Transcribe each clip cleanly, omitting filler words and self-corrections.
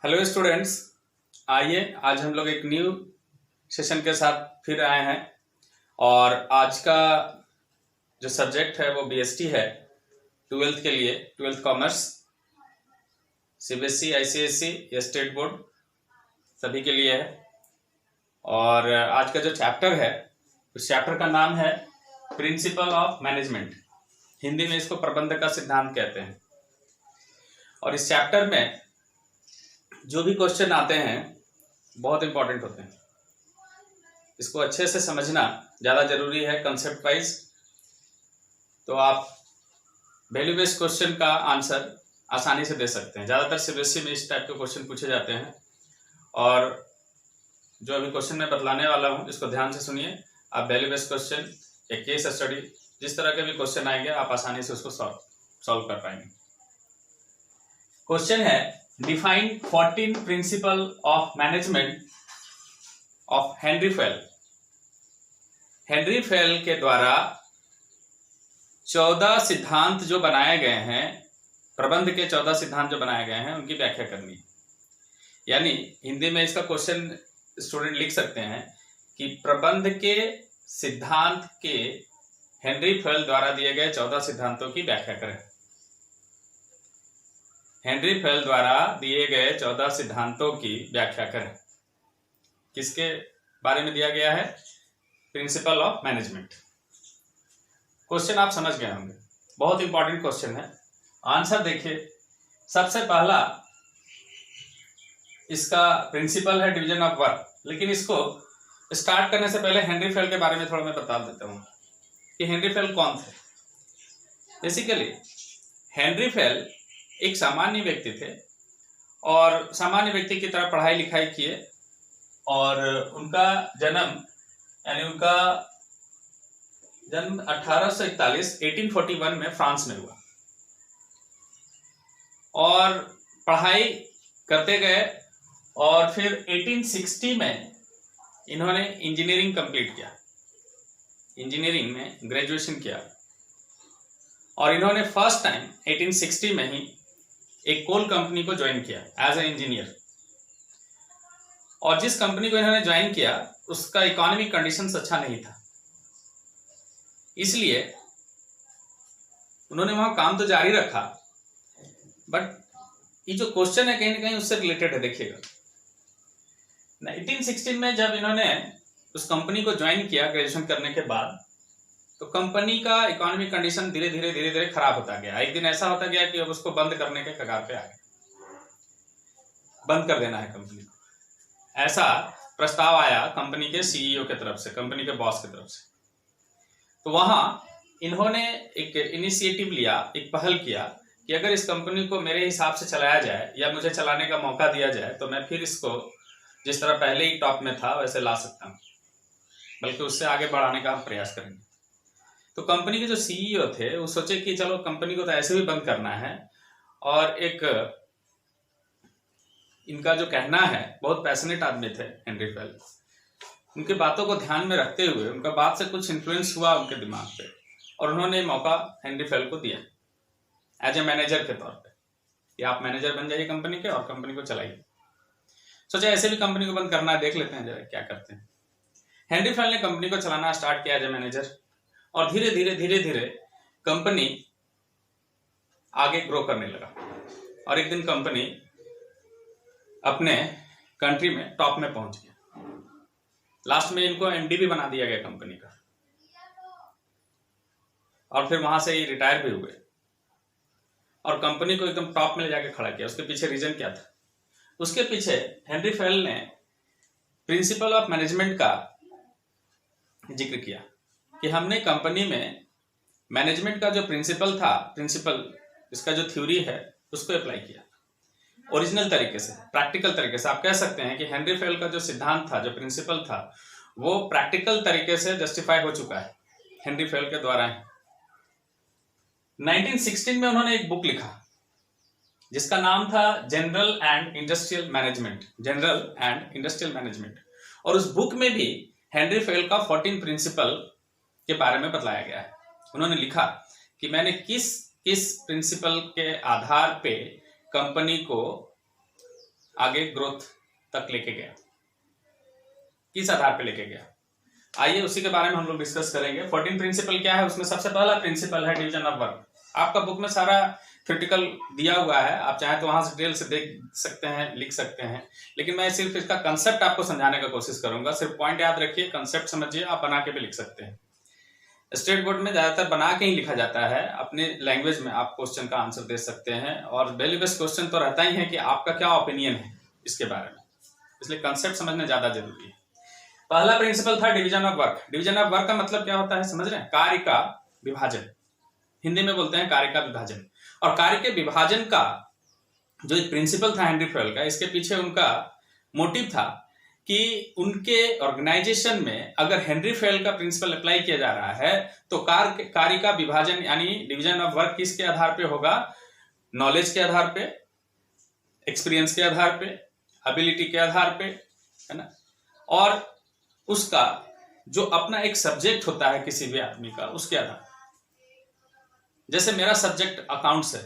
Hello students, आइए आज हम लोग एक न्यू सेशन के साथ फिर आए हैं। और आज का जो सब्जेक्ट है वो बीएसटी है, ट्वेल्थ के लिए, ट्वेल्थ कॉमर्स, सीबीएसई, आईसीएसई या स्टेट बोर्ड सभी के लिए है। और आज का जो चैप्टर है उस चैप्टर का नाम है प्रिंसिपल ऑफ मैनेजमेंट। हिंदी में इसको प्रबंधक का सिद्धांत कहते हैं। और इस चैप्टर में जो भी क्वेश्चन आते हैं बहुत इंपॉर्टेंट होते हैं। इसको अच्छे से समझना ज़्यादा जरूरी है कंसेप्ट वाइज। तो आप वैल्यू बेस्ड क्वेश्चन का आंसर आसानी से दे सकते हैं। ज़्यादातर सीबीएसई में इस टाइप के क्वेश्चन पूछे जाते हैं। और जो अभी क्वेश्चन मैं बतलाने वाला हूँ इसको ध्यान से सुनिए। आप वैल्यू बेस्ड क्वेश्चन या केस स्टडी जिस तरह के भी क्वेश्चन आएंगे आप आसानी से उसको सॉल्व कर पाएंगे। क्वेश्चन है, define 14 principle of management of Henry fail. Henry fail के द्वारा 14 सिद्धांत जो बनाए गए हैं, प्रबंध के 14 सिद्धांत जो बनाए गए हैं उनकी व्याख्या करनी है। यानी हिंदी में इसका क्वेश्चन स्टूडेंट लिख सकते हैं कि प्रबंध के सिद्धांत के हेनरी फेल द्वारा दिए गए 14 सिद्धांतों की व्याख्या करें। हेनरी फेल द्वारा दिए गए 14 सिद्धांतों की व्याख्या करें। किसके बारे में दिया गया है? Principle of management. क्वेश्चन आप समझ गए होंगे, बहुत इंपॉर्टेंट क्वेश्चन है। आंसर देखिए। सबसे पहला इसका प्रिंसिपल है डिवीजन ऑफ वर्क। लेकिन इसको स्टार्ट करने से पहले हेनरी फेल के बारे में थोड़ा मैं बता देता हूं कि हेनरी फेल कौन थे। बेसिकली हेनरी फेल एक सामान्य व्यक्ति थे और सामान्य व्यक्ति की तरह पढ़ाई लिखाई किए। और उनका जन्म 1841 में फ्रांस में हुआ। और पढ़ाई करते गए और फिर 1860 में इन्होंने इंजीनियरिंग कंप्लीट किया, इंजीनियरिंग में ग्रेजुएशन किया। और इन्होंने फर्स्ट टाइम 1860 में ही एक कोल कंपनी को ज्वाइन किया एज ए इंजीनियर। और जिस कंपनी को इन्होंने ज्वाइन किया उसका इकोनॉमिक कंडीशंस अच्छा नहीं था, इसलिए उन्होंने वहां काम तो जारी रखा। बट ये जो क्वेश्चन है कहीं ना कहीं उससे रिलेटेड है। देखिएगा 1916 में जब इन्होंने उस कंपनी को ज्वाइन किया ग्रेजुएशन करने के बाद, तो कंपनी का इकोनॉमिक कंडीशन धीरे धीरे खराब होता गया। एक दिन ऐसा होता गया कि अब उसको बंद करने के कगार पे आ गए, बंद कर देना है कंपनी को। ऐसा प्रस्ताव आया कंपनी के सीईओ की तरफ से, कंपनी के बॉस की तरफ से। तो वहां इन्होंने एक इनिशिएटिव लिया, एक पहल किया कि अगर इस कंपनी को मेरे हिसाब से चलाया जाए या मुझे चलाने का मौका दिया जाए तो मैं फिर इसको जिस तरह पहले ही टॉप में था वैसे ला सकता हूँ, बल्कि उससे आगे बढ़ाने का हम प्रयास करेंगे। तो कंपनी के जो सीईओ थे वो सोचे कि चलो कंपनी को तो ऐसे भी बंद करना है। और एक इनका जो कहना है, बहुत पैशनेट आदमी थे हेनरी फेल। उनके बातों को ध्यान में रखते हुए उनका बात से कुछ इन्फ्लुएंस हुआ उनके दिमाग पे, और उन्होंने मौका हेनरी फेल को दिया एज ए मैनेजर के तौर पे कि आप मैनेजर बन जाइए कंपनी के और कंपनी को चलाइए। सोचा ऐसे भी कंपनी को बंद करना है, देख लेते हैं जरा क्या करते हैं। हेनरी फेल ने कंपनी को चलाना स्टार्ट किया एज ए मैनेजर। और धीरे धीरे कंपनी आगे ग्रो करने लगा। और एक दिन कंपनी अपने कंट्री में टॉप में पहुंच गया। लास्ट में इनको एमडी भी बना दिया गया कंपनी का। और फिर वहां से ये रिटायर भी हुए और कंपनी को एकदम टॉप में ले जाके खड़ा किया। उसके पीछे रीजन क्या था? उसके पीछे हेनरी फेल ने प्रिंसिपल ऑफ मैनेजमेंट का जिक्र किया कि हमने कंपनी में मैनेजमेंट का जो प्रिंसिपल था, इसका जो थ्योरी है उसको अप्लाई किया ओरिजिनल तरीके से, प्रैक्टिकल तरीके से। आप कह सकते हैं कि हेनरी फेल का जो सिद्धांत था, जो प्रिंसिपल था, वो प्रैक्टिकल तरीके से जस्टिफाई हो चुका है हेनरी फेल के द्वारा। 1916 में उन्होंने एक बुक लिखा जिसका नाम था जनरल एंड इंडस्ट्रियल मैनेजमेंट। और उस बुक में भी हेनरी फेल का 14 प्रिंसिपल के बारे में बतलाया गया है। उन्होंने लिखा कि मैंने किस प्रिंसिपल के आधार पे कंपनी को आगे ग्रोथ तक लेके गया, किस आधार पे लेके गया, आइए उसी के बारे में हम लोग डिस्कस करेंगे। 14 प्रिंसिपल क्या है, उसमें सबसे पहला प्रिंसिपल है डिवीजन ऑफ वर्क। आपका बुक में सारा क्रिटिकल दिया हुआ है, आप चाहें तो वहां से डिटेल से देख सकते हैं, लिख सकते हैं, लेकिन मैं सिर्फ इसका कंसेप्ट आपको समझाने का कोशिश करूंगा। सिर्फ पॉइंट याद रखिए, कंसेप्ट समझिए, आप बना के भी लिख सकते हैं। स्टेट बोर्ड में ज्यादातर बना के ही लिखा जाता है, अपने लैंग्वेज में आप क्वेश्चन का आंसर दे सकते हैं, और वैल्यू बेस्ड क्वेश्चन तो रहता ही है कि आपका क्या ओपिनियन है इसके बारे में, इसलिए कंसेप्ट समझना ज्यादा जरूरी है। पहला प्रिंसिपल था division of work. Division of work का मतलब क्या होता है, समझ रहे हैं? कार्य का विभाजन, हिंदी में बोलते हैं कार्य का विभाजन। और कार्य के विभाजन का जो एक प्रिंसिपल था हेनरी फेल का, इसके पीछे उनका मोटिव था कि उनके ऑर्गेनाइजेशन में अगर हेनरी फेल का प्रिंसिपल अप्लाई किया जा रहा है तो कार्य का विभाजन यानी डिवीजन ऑफ वर्क किसके आधार पे होगा? नॉलेज के आधार पे, एक्सपीरियंस के आधार पे, एबिलिटी के आधार पे, है ना, और उसका जो अपना एक सब्जेक्ट होता है किसी भी आदमी का, उसके आधार। जैसे मेरा सब्जेक्ट अकाउंट्स है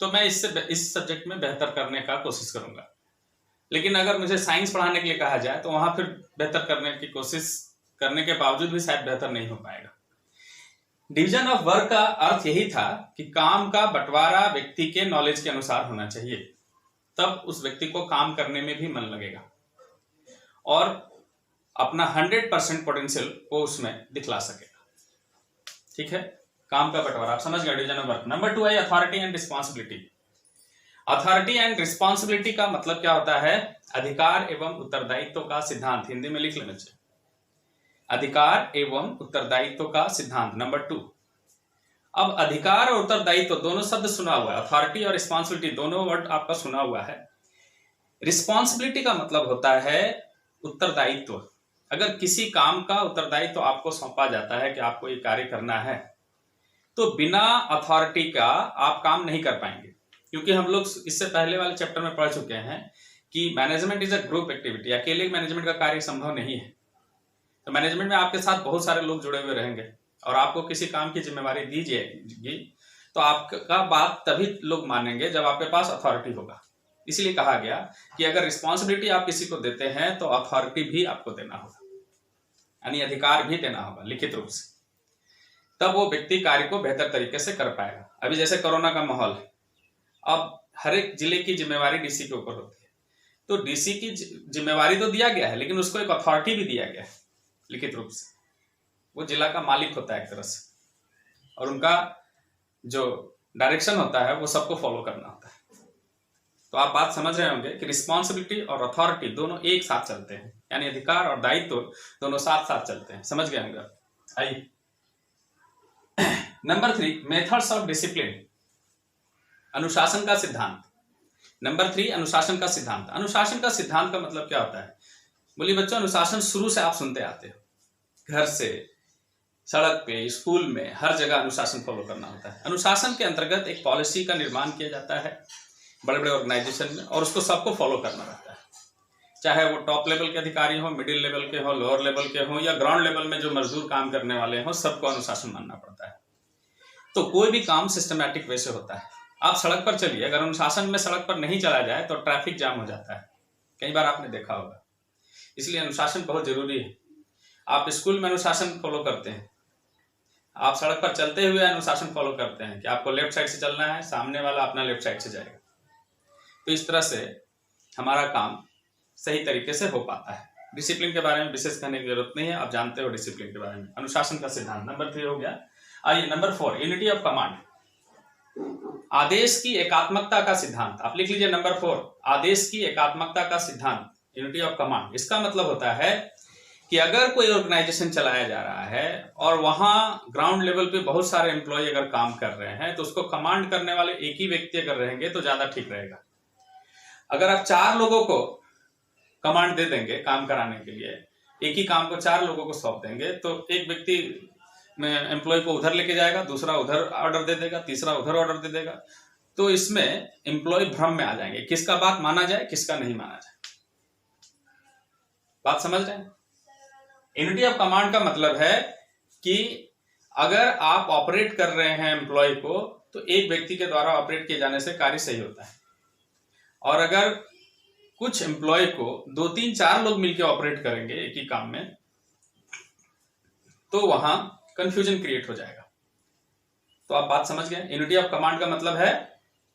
तो मैं इस सब्जेक्ट में बेहतर करने का कोशिश करूंगा, लेकिन अगर मुझे साइंस पढ़ाने के लिए कहा जाए तो वहां फिर बेहतर करने की कोशिश करने के बावजूद भी शायद बेहतर नहीं हो पाएगा। डिवीजन ऑफ वर्क का अर्थ यही था कि काम का बंटवारा व्यक्ति के नॉलेज के अनुसार होना चाहिए, तब उस व्यक्ति को काम करने में भी मन लगेगा और अपना 100% पोटेंशियल को उसमें दिखला सकेगा। ठीक है, काम का बंटवारा आप समझ गए, डिवीजन ऑफ वर्क। नंबर 2 है authority and responsibility. Authority and responsibility का मतलब क्या होता है? अधिकार एवं उत्तरदायित्व का सिद्धांत, हिंदी में लिख लेना चाहिए, अधिकार एवं उत्तरदायित्व का सिद्धांत। नंबर 2, अब अधिकार और उत्तरदायित्व दोनों शब्द सुना हुआ है, अथॉरिटी और रिस्पॉन्सिबिलिटी दोनों वर्ड आपका सुना हुआ है। रिस्पॉन्सिबिलिटी का मतलब होता है उत्तरदायित्व। अगर किसी काम का उत्तरदायित्व आपको सौंपा जाता है कि आपको ये कार्य करना है, तो बिना अथॉरिटी का आप काम नहीं कर पाएंगे, क्योंकि हम लोग इससे पहले वाले चैप्टर में पढ़ चुके हैं कि management is a group activity. अकेले मैनेजमेंट का कार्य संभव नहीं है। तो मैनेजमेंट में आपके साथ बहुत सारे लोग जुड़े हुए रहेंगे और आपको किसी काम की जिम्मेवारी दी जाएगी तो आपका बात तभी लोग मानेंगे जब आपके पास अथॉरिटी होगा। इसलिए कहा गया कि अगर रिस्पॉन्सिबिलिटी आप किसी को देते हैं तो अथॉरिटी भी आपको देना होगा, यानी अधिकार भी देना होगा लिखित रूप से, तब वो व्यक्ति कार्य को बेहतर तरीके से कर पाएगा। अभी जैसे कोरोना का माहौल है, अब हर एक जिले की जिम्मेवारी डीसी के ऊपर होती है, तो डीसी की जिम्मेवारी तो दिया गया है, लेकिन उसको एक अथॉरिटी भी दिया गया है लिखित रूप से। वो जिला का मालिक होता है एक तरह से, और उनका जो डायरेक्शन होता है वो सबको फॉलो करना होता है। तो आप बात समझ रहे होंगे कि रिस्पॉन्सिबिलिटी और अथॉरिटी दोनों एक साथ चलते हैं, यानी अधिकार और दायित्व दोनों साथ साथ चलते हैं। समझ गए होंगे? आइए नंबर 3, मेथड्स ऑफ डिसिप्लिन, अनुशासन का सिद्धांत। नंबर 3, अनुशासन का सिद्धांत। अनुशासन का सिद्धांत का मतलब क्या होता है? बोलिए बच्चों, अनुशासन शुरू से आप सुनते आते हो, घर से, सड़क पे, स्कूल में, हर जगह अनुशासन फॉलो करना होता है। अनुशासन के अंतर्गत एक पॉलिसी का निर्माण किया जाता है बड़े बड़े ऑर्गेनाइजेशन में, और उसको सबको फॉलो करना रहता है, चाहे वो टॉप लेवल के अधिकारी हो, मिडिल लेवल के हो, लोअर लेवल के हो, या ग्राउंड लेवल में जो मजदूर काम करने वाले हो, सबको अनुशासन मानना पड़ता है। तो कोई भी काम सिस्टमैटिक वे से होता है। आप सड़क पर चलिए, अगर अनुशासन में सड़क पर नहीं चला जाए तो ट्रैफिक जाम हो जाता है, कई बार आपने देखा होगा। इसलिए अनुशासन बहुत जरूरी है। आप स्कूल में अनुशासन फॉलो करते हैं, आप सड़क पर चलते हुए अनुशासन फॉलो करते हैं कि आपको लेफ्ट साइड से चलना है, सामने वाला अपना लेफ्ट साइड से जाएगा। तो इस तरह से हमारा काम सही तरीके से हो पाता है। डिसिप्लिन के बारे में विशेष कहने की जरूरत नहीं है, आप जानते हो डिसिप्लिन के बारे में। अनुशासन का सिद्धांत नंबर 3 हो गया। आइए नंबर 4, यूनिटी ऑफ कमांड, आदेश की एकात्मकता का सिद्धांत। आप लिख लीजिए नंबर 4, आदेश की एकात्मकता का सिद्धांत, यूनिटी ऑफ कमांड। इसका मतलब होता है कि अगर कोई ऑर्गेनाइजेशन चलाया जा रहा है और वहां ग्राउंड लेवल पे बहुत सारे एम्प्लॉय अगर काम कर रहे हैं, तो उसको कमांड करने वाले एक ही व्यक्ति अगर रहेंगे तो ज्यादा ठीक रहेगा। अगर आप 4 लोगों को कमांड दे देंगे काम कराने के लिए, एक ही काम को 4 लोगों को सौंप देंगे, तो एक व्यक्ति में एम्प्लॉय को उधर लेके जाएगा, दूसरा उधर ऑर्डर दे देगा, तीसरा उधर ऑर्डर दे देगा। तो इसमें एम्प्लॉय भ्रम में आ जाएंगे, किसका बात माना जाए, किसका नहीं माना जाए। बात समझ रहे हैं? यूनिटी ऑफ कमांड का मतलब है कि अगर आप ऑपरेट कर रहे हैं एम्प्लॉय को, तो एक व्यक्ति के द्वारा ऑपरेट किए जाने से कार्य सही होता है। और अगर कुछ एम्प्लॉय को 2-3-4 लोग मिलकर ऑपरेट करेंगे एक ही काम में, तो वहां कंफ्यूजन क्रिएट हो जाएगा। तो आप बात समझ गए। यूनिटी ऑफ कमांड का मतलब है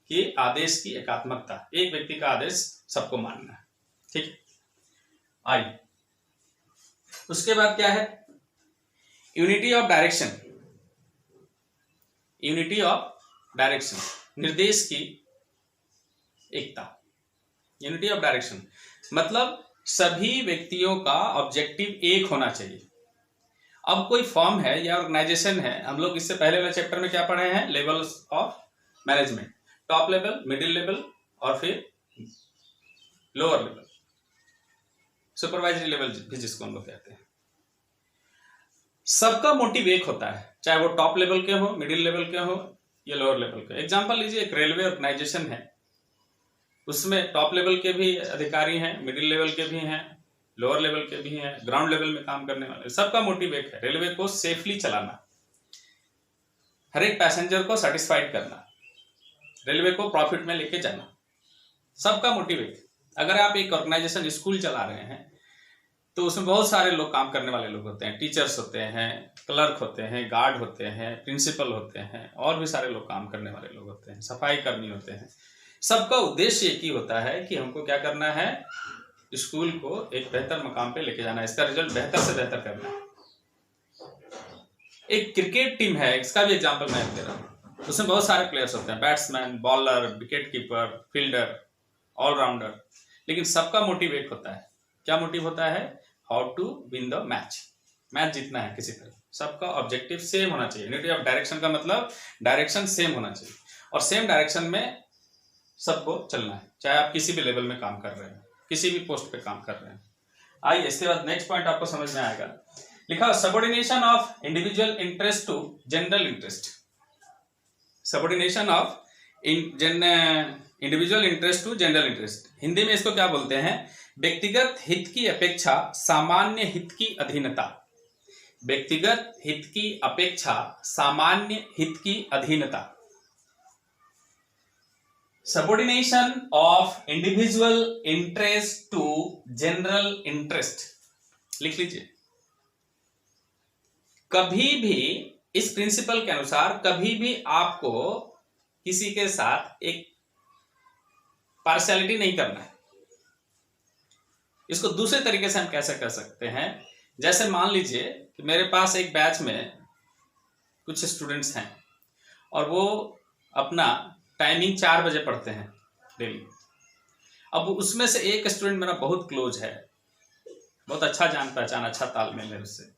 कि आदेश की एकात्मकता, एक व्यक्ति का आदेश सबको मानना है। ठीक है, आइए उसके बाद क्या है, unity of direction. Unity of direction, निर्देश की एकता। यूनिटी ऑफ डायरेक्शन मतलब सभी व्यक्तियों का ऑब्जेक्टिव एक होना चाहिए। अब कोई फॉर्म है या ऑर्गेनाइजेशन है, हम लोग इससे पहले वाले चैप्टर में क्या पढ़े हैं, levels of management, top level, middle level और फिर लोअर लेवल, सुपरवाइजरी लेवल भी जिसको हम लोग कहते हैं। सबका मोटिव एक होता है, चाहे वो टॉप लेवल के हो, मिडिल लेवल के हो या लोअर लेवल के। एग्जांपल लीजिए, एक रेलवे ऑर्गेनाइजेशन है, उसमें टॉप लेवल के भी अधिकारी हैं, मिडिल लेवल के भी हैं, लोअर लेवल के भी हैं, ग्राउंड लेवल में काम करने वाले। सबका मोटिव एक है, रेलवे को सेफली चलाना, हर एक पैसेंजर को सेटिस्फाइड करना, रेलवे को प्रॉफिट में लेके जाना। सबका मोटिव एक। अगर आप एक ऑर्गेनाइजेशन स्कूल चला रहे हैं तो उसमें बहुत सारे लोग काम करने वाले लोग होते हैं, टीचर्स होते हैं, क्लर्क होते हैं, गार्ड होते हैं, प्रिंसिपल होते हैं, और भी सारे लोग काम करने वाले लोग होते हैं, सफाई कर्मी होते हैं। सबका उद्देश्य एक ही होता है कि हमको क्या करना है, स्कूल को एक बेहतर मकाम पे लेके जाना है, इसका रिजल्ट बेहतर से बेहतर करना है। एक क्रिकेट टीम है, इसका भी एग्जांपल मैं दे रहा हूँ, उसमें बहुत सारे प्लेयर्स होते हैं, batsman, bowler, wicket keeper, fielder, allrounder, लेकिन सबका मोटिव एक होता है। क्या मोटिव होता है, how to win the match, match जीतना है किसी तरह। सबका ऑब्जेक्टिव सेम होना चाहिए। यूनिटी ऑफ डायरेक्शन का मतलब डायरेक्शन सेम होना चाहिए और सेम डायरेक्शन में सबको चलना है, चाहे आप किसी भी लेवल में काम कर रहे हैं, किसी भी पोस्ट पे काम कर रहे हैं। आइए इसके बाद नेक्स्ट पॉइंट आपको समझ में आएगा। लिखा subordination of individual interest to general interest. Subordination of individual interest to general interest, Hindi में इसको क्या बोलते हैं, व्यक्तिगत हित की अपेक्षा सामान्य हित की अधीनता। व्यक्तिगत हित की अपेक्षा सामान्य हित की अधीनता। Subordination of individual interest to general interest, लिख लीजिए। कभी भी इस प्रिंसिपल के अनुसार कभी भी आपको किसी के साथ एक पार्शियलिटी नहीं करना है। इसको दूसरे तरीके से हम कैसे कर सकते हैं, जैसे मान लीजिए कि मेरे पास एक बैच में कुछ स्टूडेंट्स हैं और वो अपना टाइमिंग 4 बजे पढ़ते हैं डेली। अब उसमें से एक स्टूडेंट मेरा बहुत क्लोज है, बहुत अच्छा जान पहचान, अच्छा तालमेल है उससे,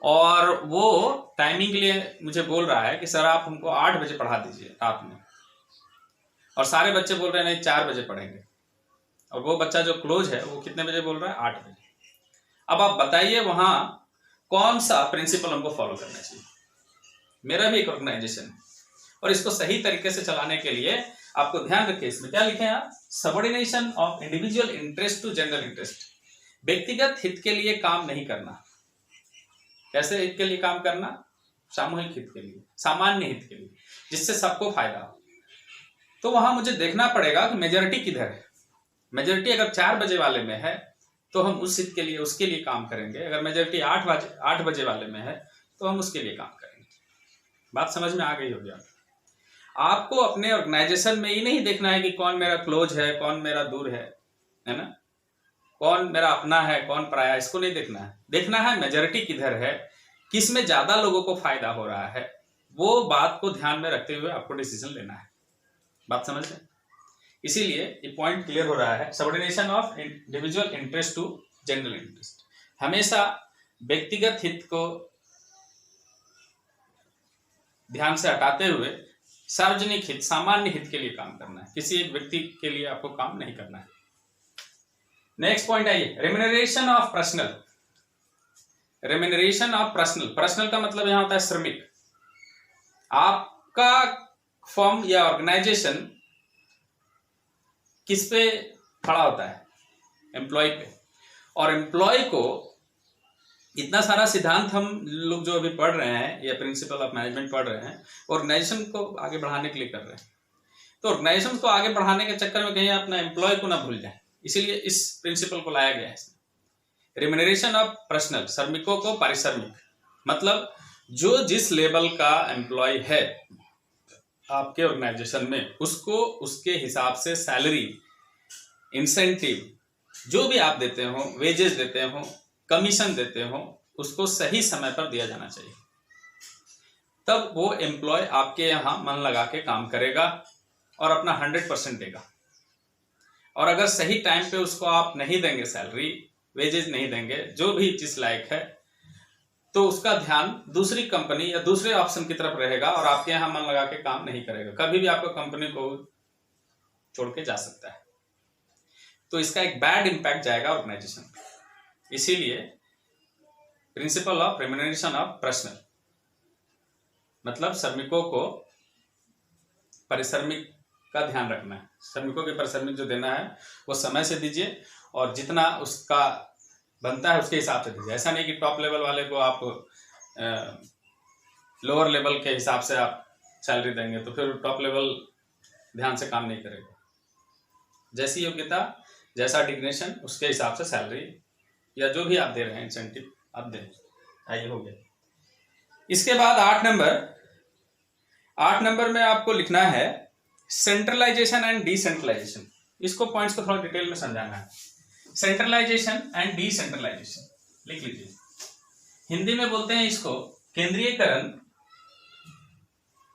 और वो टाइमिंग के लिए मुझे बोल रहा है कि सर आप हमको 8 बजे पढ़ा दीजिए रात में, और सारे बच्चे बोल रहे हैं नहीं 4 बजे पढ़ेंगे, और वो बच्चा जो क्लोज है वो कितने बजे बोल रहा है, 8 बजे। अब आप बताइए वहां कौन सा प्रिंसिपल हमको फॉलो करना चाहिए। मेरा भी एक ऑर्गेनाइजेशन है और इसको सही तरीके से चलाने के लिए आपको ध्यान रखिए, इसमें क्या लिखे हैं आप, subordination of individual interest to general interest. व्यक्तिगत हित के लिए काम नहीं करना। कैसे हित के लिए काम करना, सामूहिक हित के लिए, सामान्य हित के लिए, जिससे सबको फायदा हो। तो वहां मुझे देखना पड़ेगा कि मेजॉरिटी किधर है। मेजॉरिटी अगर 4 बजे वाले में है तो हम उस हित के लिए, उसके लिए काम करेंगे। अगर मेजॉरिटी 8 बजे वाले में है तो हम उसके लिए काम करेंगे। बात समझ में आ गई होगी आपको। अपने ऑर्गेनाइजेशन में ही नहीं देखना है कि कौन मेरा क्लोज है, कौन मेरा दूर है ना, कौन मेरा अपना है, कौन पराया, इसको नहीं देखना है। देखना है मेजॉरिटी किधर है, किस में ज्यादा लोगों को फायदा हो रहा है, वो बात को ध्यान में रखते हुए आपको डिसीजन लेना है। बात समझ में? इसीलिए ये पॉइंट क्लियर हो रहा है, subordination of individual interest to general interest. हमेशा व्यक्तिगत हित को ध्यान से हटाते हुए सार्वजनिक हित, सामान्य हित के लिए काम करना है। किसी एक व्यक्ति के लिए आपको काम नहीं करना है। नेक्स्ट पॉइंट आइए, remuneration of personal. Remuneration of personal, personal का मतलब यहां होता है श्रमिक। आपका फर्म या ऑर्गेनाइजेशन किस पे खड़ा होता है, एम्प्लॉय पे। और एम्प्लॉय को इतना सारा सिद्धांत हम लोग जो अभी पढ़ रहे हैं या प्रिंसिपल ऑफ मैनेजमेंट पढ़ रहे हैं, ऑर्गेनाइजेशन को आगे बढ़ाने के लिए कर रहे हैं। तो ऑर्गेनाइजेशन को आगे बढ़ाने के चक्कर में कहीं अपना एम्प्लॉय को ना भूल जाए। इसीलिए इस प्रिंसिपल को लाया गया है इसमें। रिम्यूनरेशन ऑफ पर्सनल, श्रमिकों को पारिश्रमिक, मतलब जो जिस लेवल का एम्प्लॉय है आपके ऑर्गेनाइजेशन में, उसको उसके हिसाब से सैलरी, इंसेंटिव जो भी आप देते हो, वेजेस देते हो, कमीशन देते हो, उसको सही समय पर दिया जाना चाहिए। तब वो एम्प्लॉय आपके यहाँ मन लगा के काम करेगा और अपना 100% देगा। और अगर सही टाइम पे उसको आप नहीं देंगे, सैलरी वेजेस नहीं देंगे, जो भी जिस लायक है, तो उसका ध्यान दूसरी कंपनी या दूसरे ऑप्शन की तरफ रहेगा और आपके यहाँ मन लगा के काम नहीं करेगा। कभी भी आपको कंपनी को छोड़ के जा सकता है। तो इसका एक बैड इंपैक्ट जाएगा ऑर्गेनाइजेशन पे। इसीलिए principle of remuneration of personal, मतलब श्रमिकों को पारिश्रमिक का ध्यान रखना है। श्रमिकों के पारिश्रमिक जो देना है वो समय से दीजिए और जितना उसका बनता है उसके हिसाब से दीजिए। ऐसा नहीं कि टॉप लेवल वाले को आप लोअर लेवल के हिसाब से आप सैलरी देंगे तो फिर टॉप लेवल ध्यान से काम नहीं करेगा। जैसी योग्यता, जैसा डिग्नेशन, उसके हिसाब से सैलरी या जो भी आप दे रहे हैं इंसेंटिव आप दें। आइए, हो गया। इसके बाद 8 नंबर में आपको लिखना है सेंट्रलाइजेशन एंड डिसेंट्रलाइजेशन। इसको पॉइंट्स को थोड़ा डिटेल में समझाना है। सेंट्रलाइजेशन एंड डिसेंट्रलाइजेशन लिख लीजिए। हिंदी में बोलते हैं इसको केंद्रीयकरण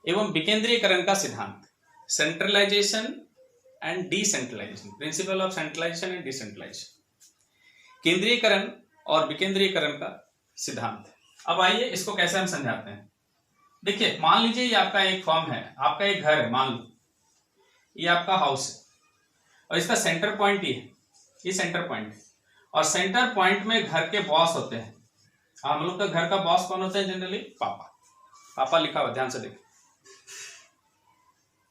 एवं विकेंद्रीयकरण का सिद्धांत। Centralisation and decentralisation, principle of centralisation and decentralisation, केंद्रीयकरण और विकेंद्रीयकरण का सिद्धांत। अब आइए इसको कैसे हम समझाते हैं। देखिए, मान लीजिए ये आपका एक फॉर्म है, आपका एक घर है, मान लो ये आपका हाउस है और इसका सेंटर पॉइंट ये है, ये सेंटर पॉइंट है। और सेंटर पॉइंट में घर के बॉस होते हैं। हम लोग का घर का बॉस कौन होता है जनरली? पापा। पापा लिखा हुआ, ध्यान से देखिए।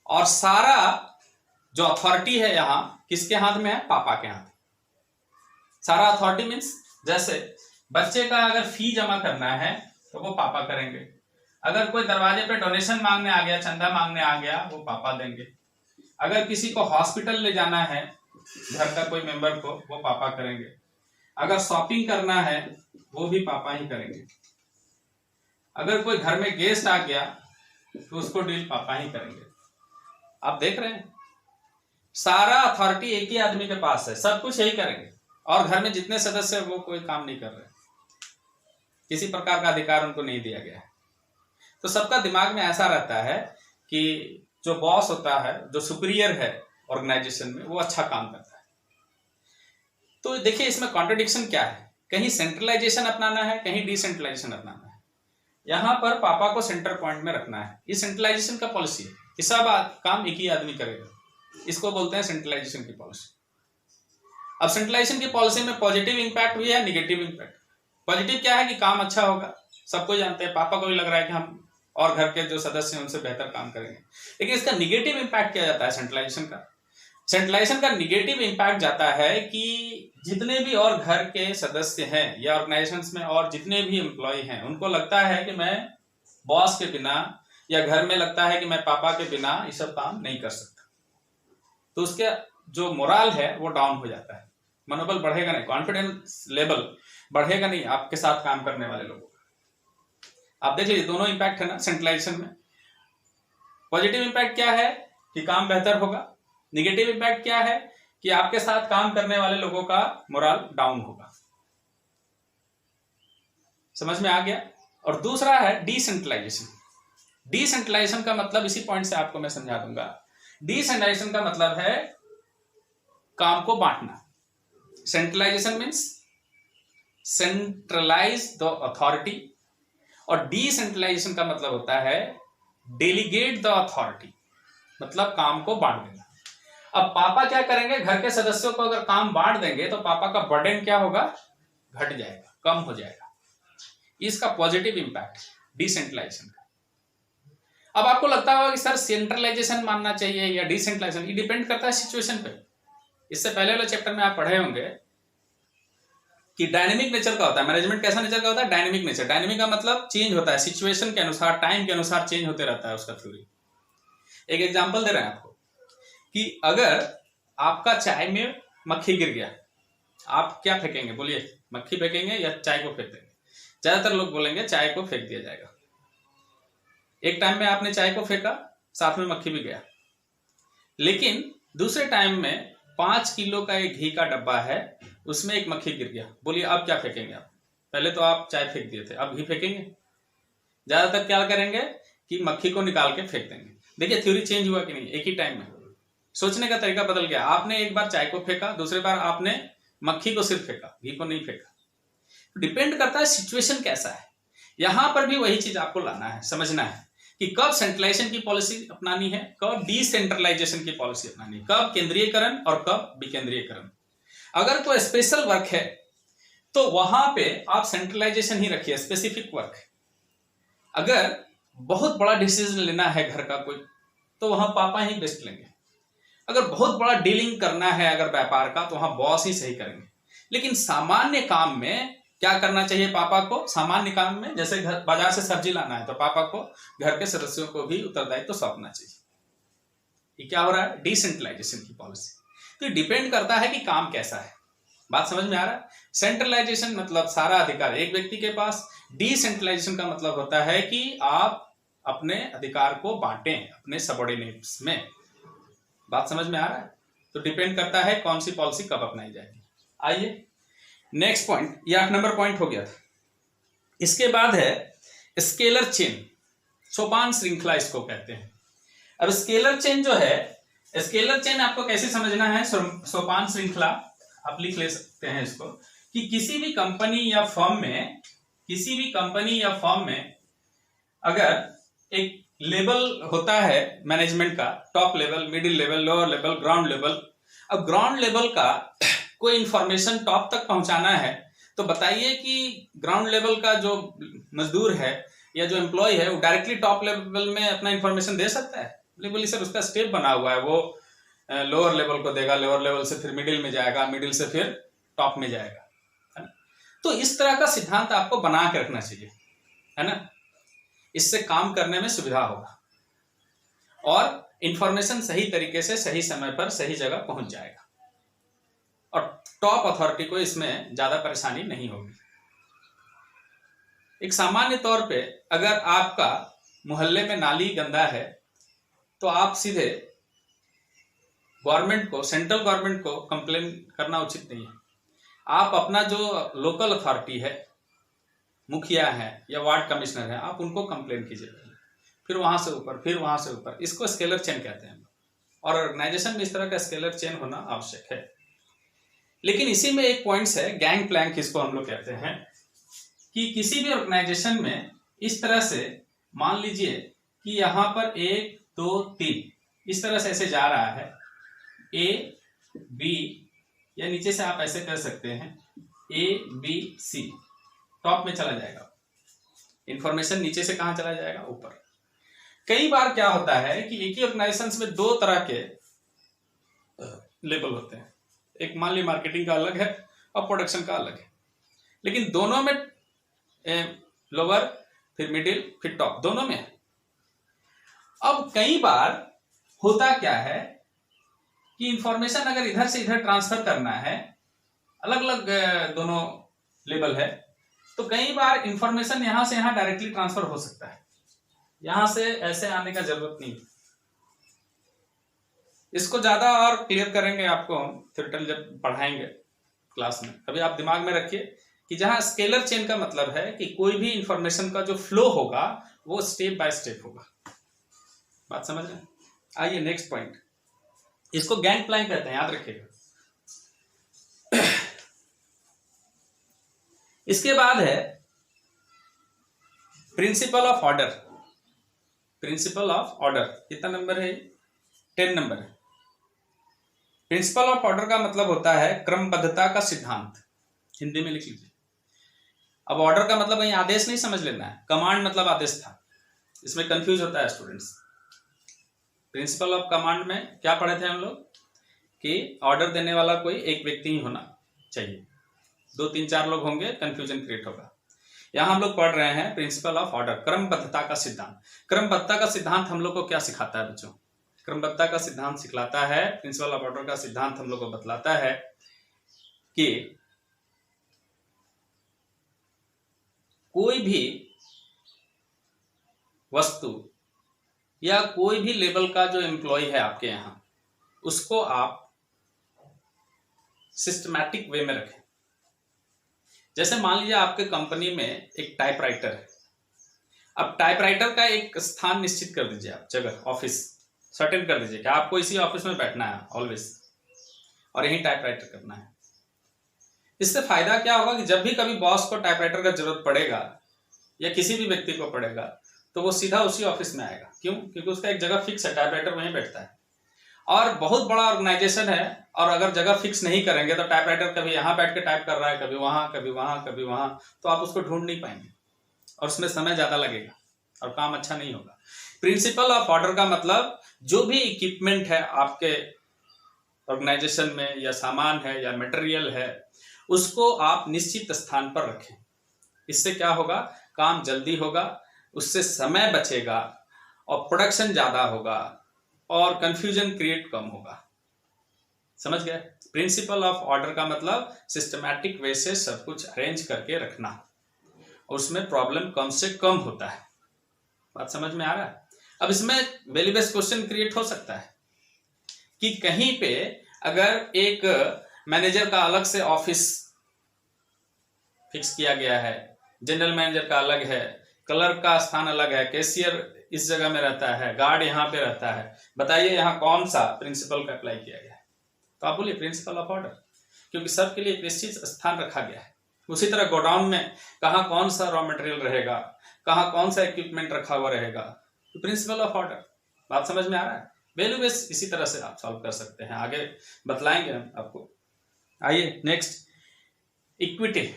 और सारा जो अथॉरिटी है यहाँ किसके हाथ में है? पापा के हाथ। सारा अथॉरिटी मीन्स जैसे बच्चे का अगर फी जमा करना है तो वो पापा करेंगे। अगर कोई दरवाजे पे डोनेशन मांगने आ गया, चंदा मांगने आ गया, वो पापा देंगे। अगर किसी को हॉस्पिटल ले जाना है घर का कोई मेंबर को, वो पापा करेंगे। अगर शॉपिंग करना है वो भी पापा ही करेंगे। अगर कोई घर में गेस्ट आ गया तो उसको डील पापा ही करेंगे। आप देख रहे हैं, सारा अथॉरिटी एक ही आदमी के पास है, सब कुछ यही करेंगे। और घर में जितने सदस्य हैं वो कोई काम नहीं कर रहे, किसी प्रकार का अधिकार उनको नहीं दिया गया है। तो सबका दिमाग में ऐसा रहता है कि जो बॉस होता है, जो सुपीरियर है ऑर्गेनाइजेशन में, वो अच्छा काम करता है। तो देखिए इसमें कॉन्ट्रडिक्शन क्या है, कहीं सेंट्रलाइजेशन अपनाना है, कहीं डिसेंट्रलाइजेशन अपनाना है। यहाँ पर पापा को सेंटर पॉइंट में रखना है, ये सेंट्रलाइजेशन का पॉलिसी है कि सब काम एक ही आदमी करेगा। इसको बोलते हैं सेंट्रलाइजेशन की पॉलिसी। अब सेंट्रलाइजेशन की पॉलिसी में पॉजिटिव इंपैक्ट भी है, निगेटिव इंपैक्ट। पॉजिटिव क्या है कि काम अच्छा होगा, सबको जानते हैं, पापा को भी लग रहा है कि हम और घर के जो सदस्य हैं उनसे बेहतर काम करेंगे। लेकिन इसका निगेटिव इंपैक्ट क्या जाता है सेंट्रलाइजेशन का? सेंट्रलाइजेशन का निगेटिव इंपैक्ट जाता है कि जितने भी और घर के सदस्य हैं या ऑर्गेनाइजेशन में और जितने भी एम्प्लॉय हैं, उनको लगता है कि मैं बॉस के बिना, या घर में लगता है कि मैं पापा के बिना ये सब काम नहीं कर सकता। तो उसके जो मोरल है वो डाउन हो जाता है, मनोबल बढ़ेगा नहीं, कॉन्फिडेंस लेवल बढ़ेगा नहीं आपके साथ काम करने वाले लोगों का। आप देख लीजिए दोनों इंपैक्ट है ना सेंट्रलाइजेशन में। पॉजिटिव इंपैक्ट क्या है कि काम बेहतर होगा, निगेटिव इंपैक्ट क्या है कि आपके साथ काम करने वाले लोगों का मोरल डाउन होगा। समझ में आ गया? और दूसरा है डिसेंट्रलाइजेशन। डिसेंट्रलाइजेशन का मतलब इसी पॉइंट से आपको मैं समझा दूंगा। डिसेंट्रलाइजेशन का मतलब है काम को बांटना। Centralisation means centralise the authority, और डिसेंट्रलाइजेशन का मतलब होता है डेलीगेट द अथॉरिटी, मतलब काम को बांट देना। अब पापा क्या करेंगे, घर के सदस्यों को अगर काम बांट देंगे तो पापा का बर्डन क्या होगा? घट जाएगा, कम हो जाएगा। इसका पॉजिटिव इंपैक्ट डिसेंट्रलाइजेशन का। अब आपको लगता होगा कि सर सेंट्रलाइजेशन मानना चाहिए या डिसेंट्रलाइजेशन, ये डिपेंड करता है सिचुएशन पे। इससे पहले वाले चैप्टर में आप पढ़े होंगे कि डायनेमिक नेचर का होता है मैनेजमेंट। कैसा नेचर का होता है? Dynamic nature. डायनेमिक का मतलब चेंज होता है, सिचुएशन के अनुसार, टाइम के अनुसार चेंज होते रहता है उसका थ्योरी। एक एग्जांपल दे रहे हैं आपको कि अगर आपका चाय में मक्खी गिर गया, आप क्या फेंकेंगे? बोलिए, मक्खी फेंकेंगे या चाय को फेंक देंगे? ज्यादातर लोग बोलेंगे चाय को फेंक दिया जाएगा। एक टाइम में आपने चाय को फेंका, साथ में मक्खी भी गया। लेकिन दूसरे टाइम में 5 किलो का एक घी का डब्बा है, उसमें एक मक्खी गिर गया। बोलिए अब क्या फेंकेंगे आप? पहले तो आप चाय फेंक दिए थे, अब घी फेंकेंगे? ज्यादातर क्या करेंगे कि मक्खी को निकाल के फेंक देंगे। देखिए थ्योरी चेंज हुआ कि नहीं? एक ही टाइम में सोचने का तरीका बदल गया। आपने एक बार चाय को फेंका, दूसरी बार आपने मक्खी को सिर्फ फेंका, घी को नहीं फेंका। डिपेंड करता है सिचुएशन कैसा है। यहां पर भी वही चीज आपको लाना है, समझना है कि कब सेंट्रलाइजेशन की पॉलिसी अपनानी है, कब डिसेंट्रलाइजेशन की पॉलिसी अपनानी है, कब केंद्रीयकरण और कब विकेंद्रीयकरण। अगर कोई स्पेशल वर्क है तो वहां पे आप सेंट्रलाइजेशन ही रखिए, स्पेसिफिक वर्क। अगर बहुत बड़ा डिसीजन लेना है घर का कोई, तो वहां पापा ही बेस्ट लेंगे। अगर बहुत बड़ा डीलिंग करना है अगर व्यापार का, तो वहां बॉस ही सही करेंगे। लेकिन सामान्य काम में क्या करना चाहिए पापा को? सामान्य काम में जैसे घर बाजार से सब्जी लाना है, तो पापा को घर के सदस्यों को भी उत्तरदायित्व तो सौंपना चाहिए। ये क्या हो रहा है? डिसेंट्रलाइजेशन की पॉलिसी। तो डिपेंड करता है कि काम कैसा है। बात समझ में आ रहा है? सेंट्रलाइजेशन मतलब सारा अधिकार एक व्यक्ति के पास, डिसेंट्रलाइजेशन का मतलब होता है कि आप अपने अधिकार को बांटें अपने सबऑर्डिनेट्स में। बात समझ में आ रहा है? तो डिपेंड करता है कौन सी पॉलिसी कब अपनाई जाएगी। आइए नेक्स्ट पॉइंट, ये 8 नंबर पॉइंट हो गया था। इसके बाद है स्केलर चेन, सोपान श्रृंखला इसको कहते हैं। अब स्केलर चेन जो है, स्केलर चेन आपको कैसे समझना है? सोपान श्रृंखला आप लिख ले सकते हैं इसको कि किसी भी कंपनी या फर्म में अगर एक लेवल होता है मैनेजमेंट का, top level, middle level, lower level, ground level. अब ग्राउंड लेवल का कोई इंफॉर्मेशन टॉप तक पहुंचाना है, तो बताइए कि ग्राउंड लेवल का जो मजदूर है या जो एम्प्लॉय है वो डायरेक्टली टॉप लेवल में अपना इंफॉर्मेशन दे सकता है? बोलिए सर उसका स्टेप बना हुआ है, वो लोअर लेवल को देगा, लोअर लेवल से फिर मिडिल में जाएगा, मिडिल से फिर टॉप में जाएगा, है ना? तो इस तरह का सिद्धांत आपको बना के रखना चाहिए, है ना? इससे काम करने में सुविधा होगा और इंफॉर्मेशन सही तरीके से सही समय पर सही जगह पहुंच जाएगा और टॉप अथॉरिटी को इसमें ज्यादा परेशानी नहीं होगी। एक सामान्य तौर पे अगर आपका मोहल्ले में नाली गंदा है तो आप सीधे गवर्नमेंट को, सेंट्रल गवर्नमेंट को कंप्लेन करना उचित नहीं है। आप अपना जो लोकल अथॉरिटी है, मुखिया है या वार्ड कमिश्नर है, आप उनको कंप्लेन कीजिए, फिर वहां से ऊपर, फिर वहां से ऊपर। इसको स्केलर चेन कहते हैं और ऑर्गेनाइजेशन में इस तरह का स्केलर चेन होना आवश्यक है। लेकिन इसी में एक पॉइंट्स है, गैंग प्लैंक इसको हम लोग कहते हैं, कि किसी भी ऑर्गेनाइजेशन में इस तरह से मान लीजिए कि यहां पर 1 2 3 इस तरह से ऐसे जा रहा है, ए बी, या नीचे से आप ऐसे कर सकते हैं ए बी सी, टॉप में चला जाएगा इंफॉर्मेशन, नीचे से कहां चला जाएगा? ऊपर। कई बार क्या होता है कि एक ही ऑर्गेनाइजेशन में 2 तरह के लेवल होते हैं, एक मान ली मार्केटिंग का अलग है और प्रोडक्शन का अलग है, लेकिन दोनों में लोअर फिर मिडिल फिर टॉप दोनों में है। अब कई बार होता क्या है कि इंफॉर्मेशन अगर इधर से इधर ट्रांसफर करना है, अलग अलग दोनों लेवल है, तो कई बार इंफॉर्मेशन यहां से यहां डायरेक्टली ट्रांसफर हो सकता है, यहां से ऐसे आने का जरूरत नहीं। इसको ज्यादा और क्लियर करेंगे आपको हम थियोरेटिकल जब पढ़ाएंगे क्लास में। अभी आप दिमाग में रखिए कि जहां स्केलर चेन का मतलब है कि कोई भी इंफॉर्मेशन का जो फ्लो होगा वो स्टेप बाय स्टेप होगा। बात समझ रहे हैं? आइए नेक्स्ट पॉइंट, इसको गैंग प्लैंक कहते हैं, याद रखिएगा। इसके बाद है principle of order. Principle of order कितना नंबर है? 10 नंबर है। प्रिंसिपल ऑफ ऑर्डर का मतलब होता है क्रमबद्धता का सिद्धांत, हिंदी में लिख लीजिए। अब ऑर्डर का मतलब कहीं आदेश नहीं समझ लेना है, कमांड मतलब आदेश था, इसमें कंफ्यूज होता है स्टूडेंट्स। प्रिंसिपल ऑफ कमांड में क्या पढ़े थे हम लोग कि ऑर्डर देने वाला कोई एक व्यक्ति ही होना चाहिए, 2 3 4 लोग होंगे कंफ्यूजन क्रिएट होगा। यहां हम लोग पढ़ रहे हैं प्रिंसिपल ऑफ ऑर्डर, क्रमबद्धता का सिद्धांत। क्रमबद्धता का सिद्धांत हम लोग को क्या सिखाता है बच्चों? क्रमबद्धता का सिद्धांत सिखलाता है, प्रिंसिपल ऑफ ऑर्डर का सिद्धांत हम लोग को बतलाता है कि कोई भी वस्तु या कोई भी लेवल का जो एम्प्लॉय है आपके यहाँ, उसको आप सिस्टमैटिक वे में रखें। जैसे मान लीजिए आपके कंपनी में एक टाइपराइटर है। अब टाइपराइटर का एक स्थान निश्चित कर दीजिए, आप जगह, ऑफिस सर्टेन कर दीजिए कि आपको इसी ऑफिस में बैठना है ऑलवेज, और यही टाइपराइटर करना है। इससे फायदा क्या होगा कि जब भी कभी बॉस को टाइपराइटर का जरूरत पड़ेगा या किसी भी व्यक्ति को पड़ेगा तो वो सीधा उसी ऑफिस में आएगा। क्यों? क्योंकि उसका एक जगह फिक्स है, टाइपराइटर वहीं बैठता है। और बहुत बड़ा ऑर्गेनाइजेशन है, और अगर जगह फिक्स नहीं करेंगे तो टाइपराइटर कभी यहाँ बैठ के टाइप कर रहा है, कभी वहां, कभी वहां, कभी वहां, तो आप उसको ढूंढ नहीं पाएंगे और उसमें समय ज्यादा लगेगा और काम अच्छा नहीं होगा। प्रिंसिपल ऑफ ऑर्डर का मतलब जो भी इक्विपमेंट है आपके ऑर्गेनाइजेशन में, या सामान है या मटेरियल है, उसको आप निश्चित स्थान पर रखें। इससे क्या होगा? काम जल्दी होगा, उससे समय बचेगा और प्रोडक्शन ज्यादा होगा और कंफ्यूजन क्रिएट कम होगा। समझ गए? प्रिंसिपल ऑफ ऑर्डर का मतलब सिस्टमैटिक वे से सब कुछ अरेंज करके रखना, और उसमें प्रॉब्लम कम से कम होता है। बात समझ में आ रहा है? अब इसमें वैल्यू बेस्ड क्वेश्चन क्रिएट हो सकता है कि कहीं पे अगर एक मैनेजर का अलग से ऑफिस फिक्स किया गया है, जनरल मैनेजर का अलग है, क्लर्क का स्थान अलग है, कैशियर इस जगह में रहता है, गार्ड यहाँ पे रहता है, बताइए यहाँ कौन सा प्रिंसिपल का अप्लाई किया गया है? तो आप बोलिए प्रिंसिपल ऑफ ऑर्डर, क्योंकि सबके लिए एक निश्चित स्थान रखा गया है। उसी तरह गोडाउन में कहाँ कौन सा रॉ मटेरियल रहेगा, कहाँ कौन सा इक्विपमेंट रखा हुआ रहेगा, तो प्रिंसिपल ऑफ ऑर्डर। बात समझ में आ रहा है? वैल्यू बेस इसी तरह से आप सॉल्व कर सकते हैं, आगे बतलाएंगे हम आपको। आइए नेक्स्ट, इक्विटी,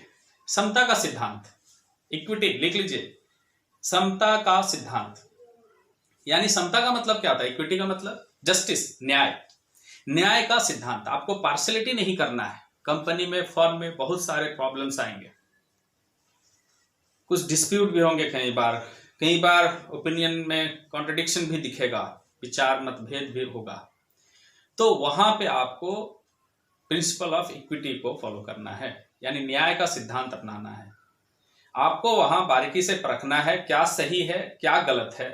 समता का सिद्धांत। इक्विटी लिख लीजिए, समता का सिद्धांत। यानी समता का मतलब क्या होता है? इक्विटी का मतलब जस्टिस, न्याय। न्याय का सिद्धांत। आपको पार्शियलिटी नहीं करना है। कंपनी में, फर्म में बहुत सारे प्रॉब्लम्स आएंगे, कुछ डिस्प्यूट भी होंगे, कई बार ओपिनियन में कॉन्ट्रडिक्शन भी दिखेगा, विचार मतभेद भी होगा। तो वहां पे आपको प्रिंसिपल ऑफ इक्विटी को फॉलो करना है, यानी न्याय का सिद्धांत अपनाना है। आपको वहां बारीकी से परखना है क्या सही है, क्या गलत है,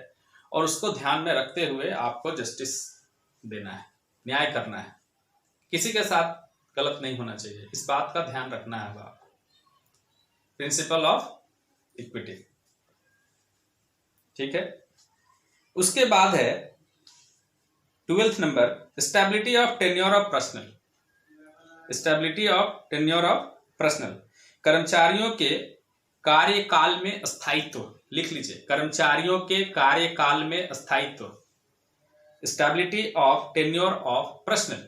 और उसको ध्यान में रखते हुए आपको जस्टिस देना है, न्याय करना है। किसी के साथ गलत नहीं होना चाहिए, इस बात का ध्यान रखना है आपको। प्रिंसिपल ऑफ इक्विटी, ठीक है। उसके बाद है 12th number, stability of tenure of personal. Stability of tenure of personal, कर्मचारियों के कार्यकाल में स्थायित्व। लिख लीजिए, कर्मचारियों के कार्यकाल में स्थायित्व। Stability of tenure of personal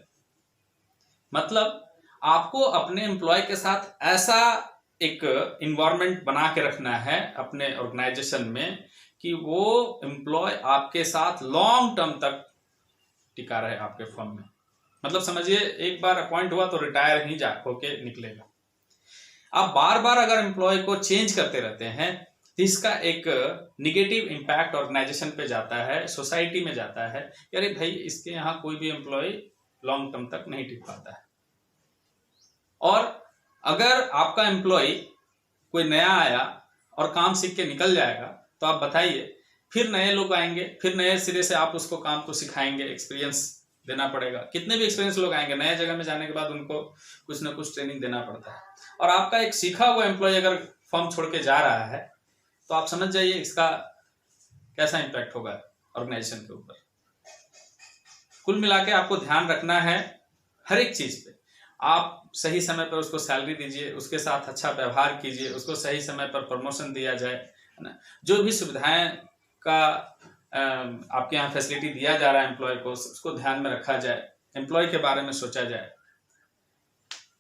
मतलब आपको अपने एम्प्लॉय के साथ ऐसा एक इन्वायरमेंट बना के रखना है अपने ऑर्गेनाइजेशन में कि वो एम्प्लॉय आपके साथ लॉन्ग टर्म तक टिका रहे आपके फर्म में। मतलब समझिए, एक बार अपॉइंट हुआ तो रिटायर ही जा होके निकलेगा। आप बार बार अगर एम्प्लॉय को चेंज करते रहते हैं तो इसका एक निगेटिव इम्पैक्ट ऑर्गेनाइजेशन पे जाता है, सोसाइटी में जाता है। अरे भाई, इसके यहाँ कोई भी एम्प्लॉय लॉन्ग टर्म तक नहीं टिक पाता है। और अगर आपका एम्प्लॉय कोई नया आया और काम सीख के निकल जाएगा तो आप बताइए, फिर नए लोग आएंगे, फिर नए सिरे से आप उसको काम को सिखाएंगे, एक्सपीरियंस देना पड़ेगा। कितने भी एक्सपीरियंस लोग आएंगे, नए जगह में जाने के बाद उनको कुछ ना कुछ ट्रेनिंग देना पड़ता है। और आपका एक सीखा हुआ एम्प्लॉय अगर फर्म छोड़ के जा रहा है तो आप समझ जाइए इसका कैसा इम्पैक्ट होगा ऑर्गेनाइजेशन के ऊपर। कुल मिला के आपको ध्यान रखना है हर एक चीज पे। आप सही समय पर उसको सैलरी दीजिए, उसके साथ अच्छा व्यवहार कीजिए, उसको सही समय पर प्रमोशन दिया जाए, है ना। जो भी सुविधाएं का आपके यहाँ फैसिलिटी दिया जा रहा है एम्प्लॉय को, उसको ध्यान में रखा जाए, एम्प्लॉय के बारे में सोचा जाए,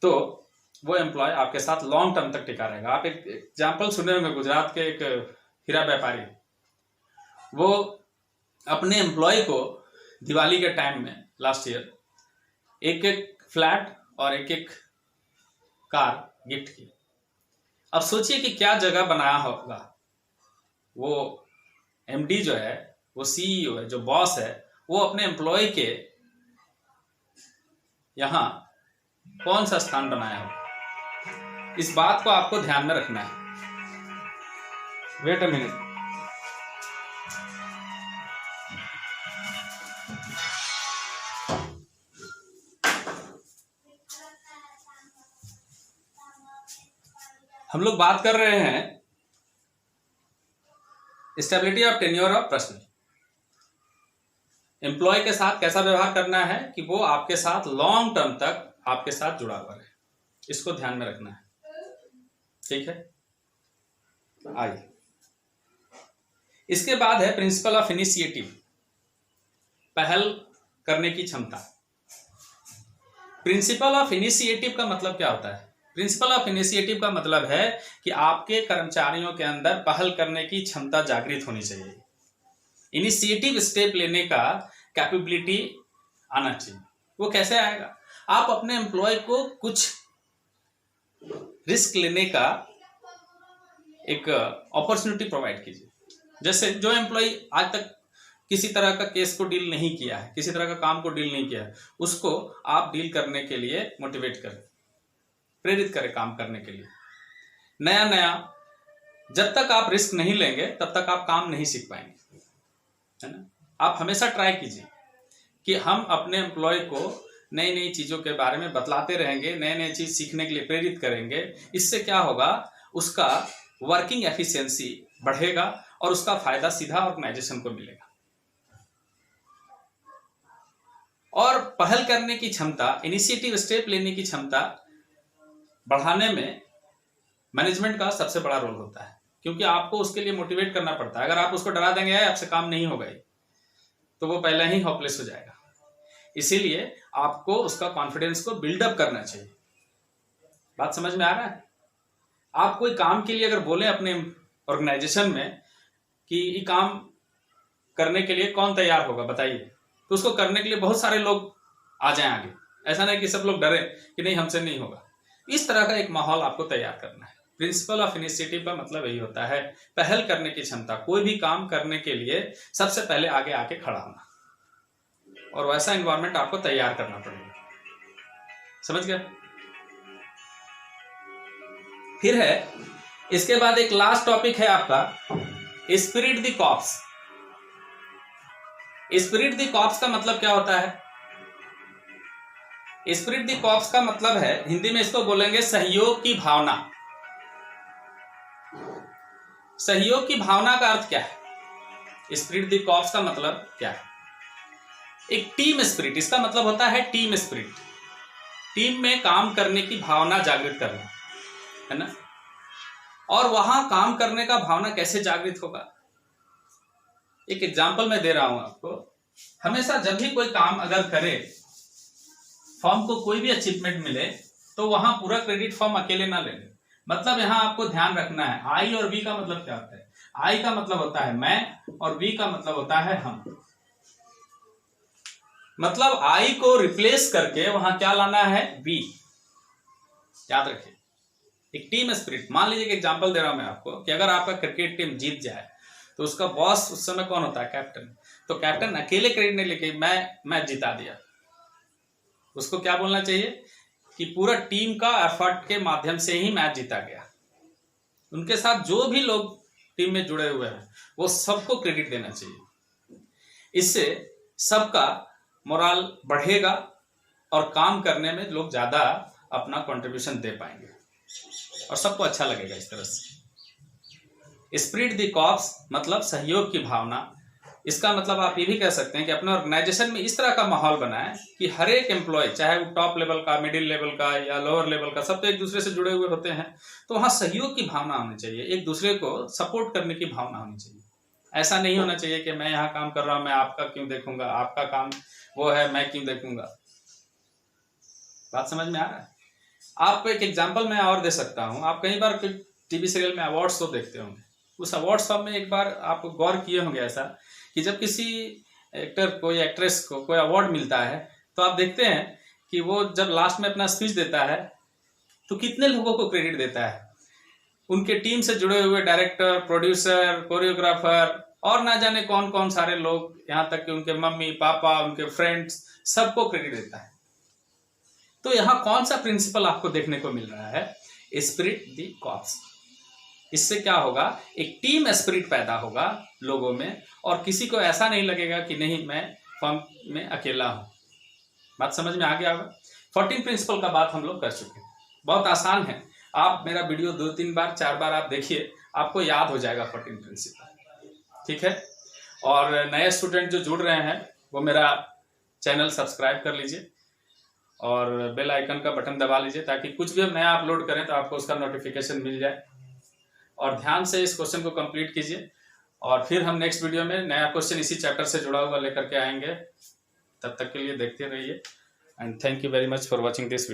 तो वो एम्प्लॉय आपके साथ लॉन्ग टर्म तक टिका रहेगा। आप एक एग्जाम्पल सुने होंगे, गुजरात के एक हीरा व्यापारी, वो अपने एम्प्लॉय को दिवाली के टाइम में लास्ट ईयर एक एक फ्लैट और एक एक कार गिफ्ट की। अब सोचिए कि क्या जगह बनाया होगा। वो एमडी जो है, वो सीईओ है, जो बॉस है, वो अपने एम्प्लॉय के यहाँ कौन सा स्थान बनाया होगा? इस बात को आपको ध्यान में रखना है। Wait a minute. हम लोग बात कर रहे हैं stability of tenure of person. Employ के साथ कैसा व्यवहार करना है कि वो आपके साथ लॉन्ग टर्म तक आपके साथ जुड़ा हुआ रहे, इसको ध्यान में रखना है। ठीक है, आइए इसके बाद है प्रिंसिपल ऑफ इनिशिएटिव, पहल करने की क्षमता। प्रिंसिपल ऑफ इनिशिएटिव का मतलब क्या होता है? प्रिंसिपल ऑफ इनिशिएटिव का मतलब है कि आपके कर्मचारियों के अंदर पहल करने की क्षमता जागृत होनी चाहिए। इनिशिएटिव स्टेप लेने का कैपेबिलिटी आना चाहिए। वो कैसे आएगा? आप अपने एम्प्लॉय को कुछ रिस्क लेने का एक अपॉर्चुनिटी प्रोवाइड कीजिए। जैसे जो एम्प्लॉय आज तक किसी तरह का केस को डील नहीं किया है, किसी तरह का काम को डील नहीं किया है, उसको आप डील करने के लिए मोटिवेट करें, प्रेरित करें काम करने के लिए। नया नया जब तक आप रिस्क नहीं लेंगे तब तक आप काम नहीं सीख पाएंगे, है ना। आप हमेशा ट्राई कीजिए कि हम अपने एम्प्लॉय को नई नई चीजों के बारे में बतलाते रहेंगे, नए नए चीज सीखने के लिए प्रेरित करेंगे। इससे क्या होगा? उसका वर्किंग एफिशिएंसी बढ़ेगा और उसका फायदा सीधा ऑर्गेनाइजेशन को मिलेगा। और पहल करने की क्षमता, इनिशिएटिव स्टेप लेने की क्षमता बढ़ाने में मैनेजमेंट का सबसे बड़ा रोल होता है, क्योंकि आपको उसके लिए मोटिवेट करना पड़ता है। अगर आप उसको डरा देंगे आपसे काम नहीं होगा तो वो पहले ही होपलेस हो जाएगा। इसीलिए आपको उसका कॉन्फिडेंस को बिल्डअप करना चाहिए। बात समझ में आ रहा है? आप कोई काम के लिए अगर बोले अपने ऑर्गेनाइजेशन में कि ये काम करने के लिए कौन तैयार होगा बताइए, तो उसको करने के लिए बहुत सारे लोग आ जाएं आगे। ऐसा नहीं कि सब लोग डरे कि नहीं हमसे नहीं होगा। इस तरह का एक माहौल आपको तैयार करना है। प्रिंसिपल ऑफ इनिशिएटिव का मतलब यही होता है, पहल करने की क्षमता। कोई भी काम करने के लिए सबसे पहले आगे आके खड़ा होना, और वैसा एनवायरनमेंट आपको तैयार करना पड़ेगा। समझ गए? फिर है इसके बाद एक लास्ट टॉपिक है आपका spirit the corps. Spirit the corps का मतलब क्या होता है? स्पिरिट द कॉर्प्स का मतलब है, हिंदी में इसको बोलेंगे सहयोग की भावना। सहयोग की भावना का अर्थ क्या है? स्पिरिट द कॉर्प्स का मतलब क्या है? एक टीम स्पिरिट, इसका मतलब होता है टीम स्पिरिट। टीम में काम करने की भावना जागृत करना, है ना। और वहां काम करने का भावना कैसे जागृत होगा? एक एग्जांपल मैं दे रहा हूं आपको। हमेशा जब भी कोई काम अगर करे, फर्म को कोई भी अचीवमेंट मिले, तो वहां पूरा क्रेडिट फर्म अकेले ना ले। मतलब यहां आपको ध्यान रखना है, आई और वी का मतलब क्या होता है? आई का मतलब होता है मैं, और वी का मतलब होता है हम। मतलब आई को रिप्लेस करके वहां क्या लाना है? वी। याद रखिए, एक टीम स्पिरिट। मान लीजिए एक एग्जांपल दे रहा हूं मैं आपको कि अगर आपका क्रिकेट टीम जीत जाए तो उसका बॉस उस समय कौन होता है? कैप्टन। तो कैप्टन अकेले क्रेडिट नहीं लेके मैं मैच जिता दिया, उसको क्या बोलना चाहिए कि पूरा टीम का एफर्ट के माध्यम से ही मैच जीता गया। उनके साथ जो भी लोग टीम में जुड़े हुए हैं वो सबको क्रेडिट देना चाहिए। इससे सबका मोरल बढ़ेगा और काम करने में लोग ज्यादा अपना कंट्रीब्यूशन दे पाएंगे और सबको अच्छा लगेगा इस तरह से। स्पिरिट द कॉर्प्स मतलब सहयोग की भावना। इसका मतलब आप ये भी कह सकते हैं कि अपने ऑर्गेनाइजेशन में इस तरह का माहौल बनाएं कि हर एक एम्प्लॉय, चाहे वो टॉप लेवल का, मिडिल लेवल का या लोअर लेवल का, सब तो एक दूसरे से जुड़े हुए होते हैं। तो वहां सहयोग की भावना होनी चाहिए, एक दूसरे को सपोर्ट करने की भावना होनी चाहिए। ऐसा नहीं होना चाहिए कि मैं यहाँ काम कर रहा हूं, मैं आपका क्यों देखूंगा, आपका काम वो है, मैं क्यों देखूंगा। बात समझ में आ रहा है? आपको एक एग्जाम्पल मैं और दे सकता हूँ। आप कई बार टीवी सीरियल में अवार्ड शो देखते होंगे। उस अवार्ड शो में एक बार आप गौर किए होंगे ऐसा कि जब किसी एक्टर को या एक्ट्रेस को कोई अवार्ड मिलता है तो आप देखते हैं कि वो जब लास्ट में अपना स्पीच देता है तो कितने लोगों को क्रेडिट देता है? उनके टीम से जुड़े हुए डायरेक्टर, प्रोड्यूसर, कोरियोग्राफर और ना जाने कौन कौन सारे लोग, यहाँ तक कि उनके मम्मी पापा, उनके फ्रेंड्स, सबको क्रेडिट देता है। तो यहाँ कौन सा प्रिंसिपल आपको देखने को मिल रहा है? Spirit the corps. इससे क्या होगा? एक टीम स्पिरिट पैदा होगा लोगों में, और किसी को ऐसा नहीं लगेगा कि नहीं मैं फर्म में अकेला हूं। बात समझ में आ गया होगा। 14 प्रिंसिपल का बात हम लोग कर चुके हैं। बहुत आसान है, आप मेरा वीडियो 2-3 बार 4 बार आप देखिए, आपको याद हो जाएगा 14 प्रिंसिपल। ठीक है। और नए स्टूडेंट जो जुड़ रहे हैं वो मेरा चैनल सब्सक्राइब कर लीजिए और बेल आइकन का बटन दबा लीजिए, ताकि कुछ भी हम नया अपलोड करें तो आपको उसका नोटिफिकेशन मिल जाए। और ध्यान से इस क्वेश्चन को कंप्लीट कीजिए, और फिर हम नेक्स्ट वीडियो में नया क्वेश्चन इसी चैप्टर से जुड़ा हुआ लेकर के आएंगे। तब तक के लिए देखते रहिए, and thank you very much for watching this video.